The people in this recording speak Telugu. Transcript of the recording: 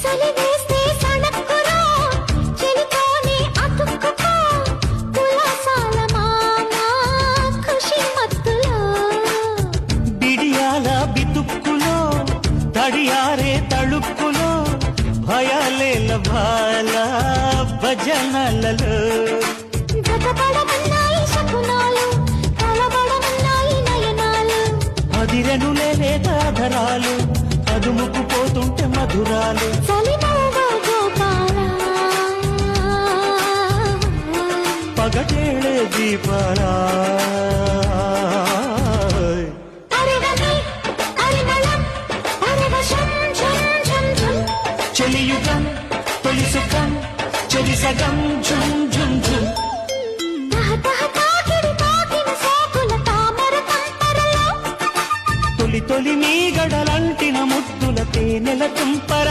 చలివేస్తే సణక్కురా చెలితోనే అతుక్కుకో కులాసాల మామ ఖుషి మత్తులో బిడియాల బితుక్కులో తడియారే తళుక్కులో భయాలేల భాల భజనలలో గతపడమన్నాయి శకునాలు కలబడమన్నాయి నయనాలు అదిరెనులే లేదాధరాలు అదుముకు పోతుంటే మధురాలు చలిమోగో గోపాల పగటేళే దీపాలా అరిగని అరిమళం అరవశం ఝం ఝం ఝం చెలియుగం తొలి సుఖం చెలి సగం ఝుం ఝుం ఝుం తహ తహ తాకిడి తాకిన సోకుల తామర తంపరలో తొలి తొలి మీ గడలంటిన ముద్దుల తేనెల తుంపర